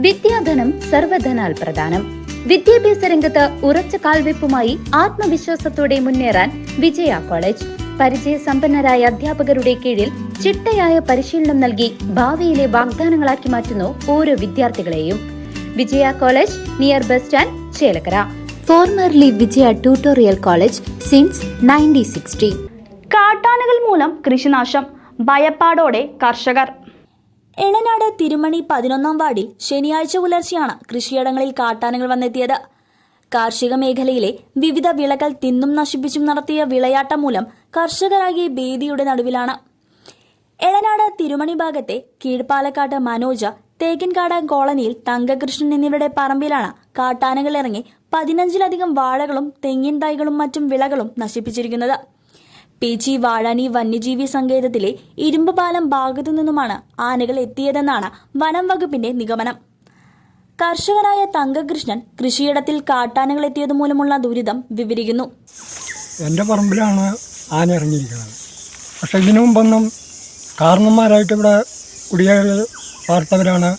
വിദ്യാധനം സർവധനാൽ പ്രധാനം. വിദ്യാഭ്യാസ രംഗത്ത് ഉറച്ച കാൽവെപ്പുമായി ആത്മവിശ്വാസത്തോടെ മുന്നേറാൻ വിജയ കോളേജ്. പരിചയസമ്പന്നരായ അധ്യാപകരുടെ കീഴിൽ ചിട്ടയായ പരിശീലനം നൽകി ഭാവിയിലെ വാഗ്ദാനങ്ങളാക്കി മാറ്റുന്നു ഓരോ വിദ്യാർത്ഥികളെയും. Vijaya college, near bus stand, Chelakkara. Formerly Vijaya tutorial college since 1960. കാട്ടാനകൾ മൂലം കൃഷിനാശം, ഭയപ്പാടോടെ കർഷകർ. എളനാട് തിരുമണി 11-ാം വാർഡിൽ ശനിയാഴ്ച പുലർച്ചെയാണ് കൃഷിയിടങ്ങളിൽ കാട്ടാനകൾ വന്നെത്തിയത്. കാർഷിക മേഖലയിലെ വിവിധ വിളകൾ തിന്നും നശിപ്പിച്ചും നടത്തിയ വിളയാട്ടം മൂലം കർഷകരാകെ ഭീതിയുടെ നടുവിലാണ്. എളനാട് തിരുമണി ഭാഗത്തെ കീഴ്പാലക്കാട്ട് മനോജ, തേക്കിൻകാട് കോളനിയിൽ തങ്കകൃഷ്ണൻ എന്നിവരുടെ പറമ്പിലാണ് കാട്ടാനകൾ ഇറങ്ങി 15-ലധികം വാഴകളും തെങ്ങിൻ തൈകളും മറ്റും വിളകളും നശിപ്പിച്ചിരിക്കുന്നത്. പീച്ചി വാഴാനി വന്യജീവി സങ്കേതത്തിലെ ഇരുമ്പ് പാലം ഭാഗത്തു നിന്നുമാണ് ആനകൾ എത്തിയതെന്നാണ് വനം വകുപ്പിന്റെ നിഗമനം. കർഷകനായ തങ്കകൃഷ്ണൻ കൃഷിയിടത്തിൽ കാട്ടാനകൾ എത്തിയത് മൂലമുള്ള ദുരിതം വിവരിക്കുന്നു. എൻ്റെ പറമ്പിലാണ് ആന ഇറങ്ങിയിരിക്കുന്നത്. പക്ഷെ ഇതിനു മുമ്പൊന്നും കാരണന്മാരായിട്ട് ഇവിടെ കുടിയേറി പാർത്തവരാണ്.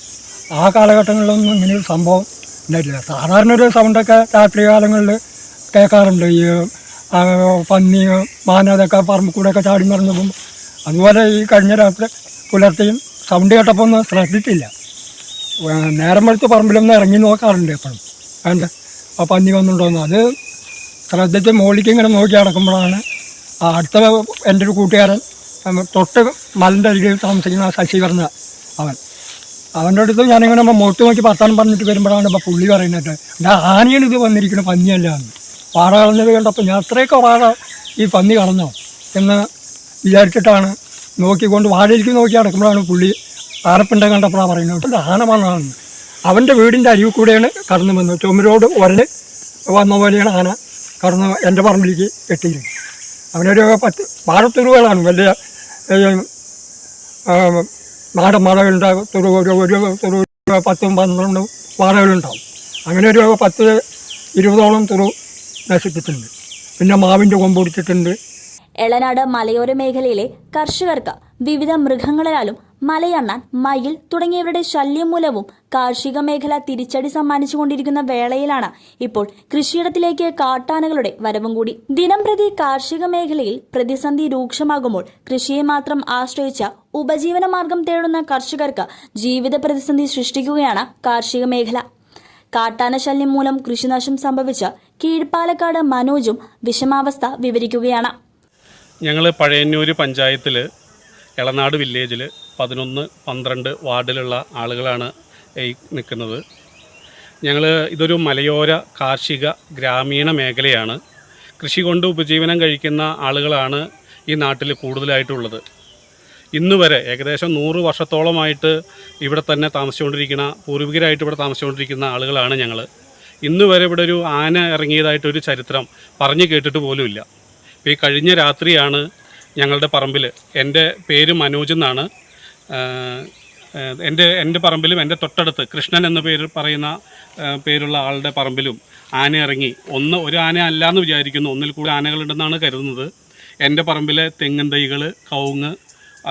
ആ കാലഘട്ടങ്ങളിലൊന്നും ഇങ്ങനെയൊരു സംഭവം ഉണ്ടായിട്ടില്ല. സാധാരണ ഒരു സൗണ്ടൊക്കെ രാത്രി കാലങ്ങളിൽ കേൾക്കാറുണ്ട്. ഈ പന്നി, മാന അതൊക്കെ പറമ്പിൽ കൂടെയൊക്കെ ചാടി മറിഞ്ഞു പോകും. അതുപോലെ ഈ കഴിഞ്ഞ രാത്രി പുലർച്ചെയും സൗണ്ട് കേട്ടപ്പോൾ ഒന്നും ശ്രദ്ധിച്ചില്ല. നേരം വെളുത്ത് പറമ്പിലൊന്ന് ഇറങ്ങി നോക്കാറുണ്ട് എപ്പോഴും. വേണ്ട ആ പന്നി വന്നിട്ടുണ്ടോന്ന് അത് ശ്രദ്ധിച്ച് മോളിക്ക് ഇങ്ങനെ നോക്കി നടക്കുമ്പോഴാണ് അടുത്ത എൻ്റെ ഒരു കൂട്ടുകാരൻ തൊട്ട് മലൻ്റെ അരികിൽ താമസിക്കുന്ന ശശികർണ അവൻ്റെ അടുത്ത് ഞാനിങ്ങനെ മുഖത്ത് നോക്കി വർത്താനം പറഞ്ഞിട്ട് വരുമ്പോഴാണ് ഇപ്പോൾ പുള്ളി പറയുന്നത് ആനയാണ് ഇത് വന്നിരിക്കുന്നത്, പന്നിയല്ല എന്ന്. വാഴ കളഞ്ഞത് കണ്ടപ്പോൾ ഞാൻ അത്രയൊക്കെ വാഴ ഈ പന്നി കളഞ്ഞോ എന്ന് വിചാരിച്ചിട്ടാണ് നോക്കിക്കൊണ്ട് വാഴയിലേക്ക് നോക്കി നടക്കുമ്പോഴാണ് പുള്ളി ആരപ്പിണ്ട കണ്ടപ്പോഴാണ് പറയുന്നത് ആന വന്നതാണ്. അവൻ്റെ വീടിൻ്റെ അരികിൽ കൂടെയാണ് കടന്നു വന്നത്. ചുമരോട് ഉരല് വന്ന പോലെയാണ് ആന കടന്ന് എൻ്റെ പറമ്പിലേക്ക് എത്തിയിരുന്നത്. അവനൊരു 10 വാഴത്തുരുവുകളാണ്, വലിയ നാടൻ വാഴകളുണ്ടാകും. ഒരു 10-12 വാഴകളുണ്ടാവും. അങ്ങനെ ഒരു 10-20ഓളം തുറു നശിപ്പിച്ചിട്ടുണ്ട്. പിന്നെ മാവിൻ്റെ കൊമ്പ് പിടിച്ചിട്ടുണ്ട്. എളനാട് മലയോര മേഖലയിലെ കർഷകർക്ക് വിവിധ മൃഗങ്ങളാലും മലയണ്ണാൻ, മയിൽ തുടങ്ങിയവരുടെ ശല്യം മൂലവും കാർഷിക മേഖല തിരിച്ചടി സമ്മാനിച്ചുകൊണ്ടിരിക്കുന്ന വേളയിലാണ് ഇപ്പോൾ കൃഷിയിടത്തിലേക്ക് കാട്ടാനകളുടെ വരവും കൂടി. ദിനംപ്രതി കാർഷിക മേഖലയിൽ പ്രതിസന്ധി രൂക്ഷമാകുമ്പോൾ കൃഷിയെ മാത്രം ആശ്രയിച്ച ഉപജീവന മാർഗം തേടുന്ന കർഷകർക്ക് ജീവിത പ്രതിസന്ധി സൃഷ്ടിക്കുകയാണ് കാർഷിക മേഖല. കാട്ടാന ശല്യം മൂലം കൃഷിനാശം സംഭവിച്ച കീഴ്പാലക്കാട് മനോജും വിഷമാവസ്ഥ വിവരിക്കുകയാണ്. ഞങ്ങൾ പഴയന്നൂർ പഞ്ചായത്തിൽ എളനാട് വില്ലേജിൽ 11-12 വാർഡിലുള്ള ആളുകളാണ് ഈ നിൽക്കുന്നത്. ഇതൊരു മലയോര കാർഷിക ഗ്രാമീണ മേഖലയാണ്. കൃഷി കൊണ്ട് ഉപജീവനം കഴിക്കുന്ന ആളുകളാണ് ഈ നാട്ടിൽ കൂടുതലായിട്ടുള്ളത്. ഇന്ന് വരെ ഏകദേശം 100 വർഷത്തോളമായിട്ട് ഇവിടെ തന്നെ താമസിച്ചുകൊണ്ടിരിക്കുന്ന, പൂർവികരായിട്ട് ഇവിടെ താമസിച്ചുകൊണ്ടിരിക്കുന്ന ആളുകളാണ് ഞങ്ങൾ. ഇന്ന് വരെ ഇവിടെ ഒരു ആന ഇറങ്ങിയതായിട്ടൊരു ചരിത്രം പറഞ്ഞു കേട്ടിട്ട് പോലുമില്ല. ഇപ്പോൾ ഈ കഴിഞ്ഞ രാത്രിയാണ് ഞങ്ങളുടെ പറമ്പിൽ, എൻ്റെ പേര് മനോജ് എന്നാണ്, എൻ്റെ പറമ്പിലും എൻ്റെ തൊട്ടടുത്ത് കൃഷ്ണൻ എന്ന പേരുള്ള ആളുടെ പറമ്പിലും ആന ഇറങ്ങി. ഒരു ആന അല്ല എന്ന് വിചാരിക്കുന്നു, ഒന്നിൽ കൂടി ആനകളുണ്ടെന്നാണ് കരുതുന്നത്. എൻ്റെ പറമ്പിലെ തെങ്ങിൻ തൈകൾ, കവുങ്ങ്,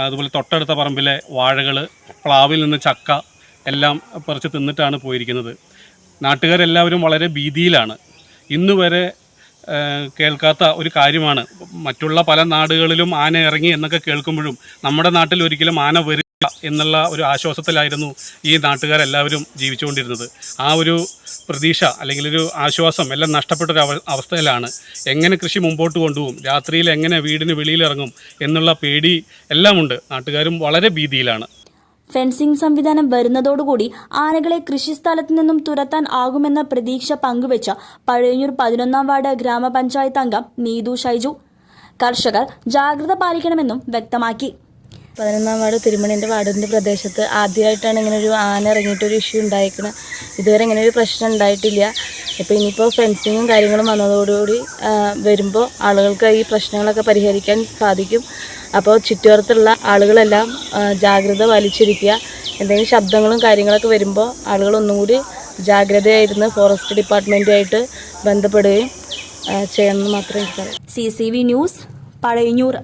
അതുപോലെ തൊട്ടടുത്ത പറമ്പിലെ വാഴകൾ, പ്ലാവിൽ നിന്ന് ചക്ക എല്ലാം പറിച്ച് തിന്നിട്ടാണ് പോയിരിക്കുന്നത്. നാട്ടുകാരെല്ലാവരും വളരെ ഭീതിയിലാണ്. ഇന്ന് വരെ കേൾക്കാത്ത ഒരു കാര്യമാണ്. മറ്റുള്ള പല നാടുകളിലും ആന ഇറങ്ങി എന്നൊക്കെ കേൾക്കുമ്പോഴും നമ്മുടെ നാട്ടിൽ ഒരിക്കലും ആന വരില്ല എന്നുള്ള ഒരു ആശ്വാസത്തിലായിരുന്നു ഈ നാട്ടുകാരെല്ലാവരും ജീവിച്ചുകൊണ്ടിരുന്നത്. ആ ഒരു പ്രതീക്ഷ അല്ലെങ്കിൽ ഒരു ആശ്വാസം എല്ലാം നഷ്ടപ്പെട്ടൊരു അവസ്ഥയിലാണ്. എങ്ങനെ കൃഷി മുമ്പോട്ട് കൊണ്ടുപോകും, രാത്രിയിൽ എങ്ങനെ വീടിന് വെളിയിലിറങ്ങും എന്നുള്ള പേടി എല്ലാമുണ്ട്. നാട്ടുകാരും വളരെ ഭീതിയിലാണ്. ഫെൻസിംഗ് സംവിധാനം വരുന്നതോടുകൂടി ആനകളെ കൃഷിസ്ഥലത്ത് നിന്നും തുരത്താൻ ആകുമെന്ന പ്രതീക്ഷ പങ്കുവെച്ച പഴയന്നൂർ 11-ാം വാർഡ് ഗ്രാമപഞ്ചായത്ത് അംഗം നീതു ഷൈജു കർഷകർ ജാഗ്രത പാലിക്കണമെന്നും വ്യക്തമാക്കി. 11-ാം വാർഡ് തിരുമണിൻ്റെ വാർഡിൻ്റെ പ്രദേശത്ത് ആദ്യമായിട്ടാണ് ഇങ്ങനെ ഒരു ആന ഇറങ്ങിയിട്ടൊരു ഇഷ്യൂ ഉണ്ടായിരിക്കുന്നത്. ഇതുവരെ ഇങ്ങനെ ഒരു പ്രശ്നം ഉണ്ടായിട്ടില്ല. ഇപ്പോൾ ഇനിയിപ്പോൾ ഫെൻസിങ്ങും കാര്യങ്ങളും വന്നതോടുകൂടി വരുമ്പോൾ ആളുകൾക്ക് ഈ പ്രശ്നങ്ങളൊക്കെ പരിഹരിക്കാൻ സാധിക്കും. അപ്പോൾ ചുറ്റുവട്ടത്തുള്ള ആളുകളെല്ലാം ജാഗ്രത പാലിച്ചിരിക്കുക. എന്തെങ്കിലും ശബ്ദങ്ങളും കാര്യങ്ങളൊക്കെ വരുമ്പോൾ ആളുകൾ ഒന്നും കൂടി ജാഗ്രതയായിരുന്ന് ഫോറസ്റ്റ് ഡിപ്പാർട്ട്മെൻറ്റുമായിട്ട് ബന്ധപ്പെടുകയും ചെയ്യണമെന്ന് മാത്രമേ എനിക്ക് പറയാം. CCV news, Pazhayannur.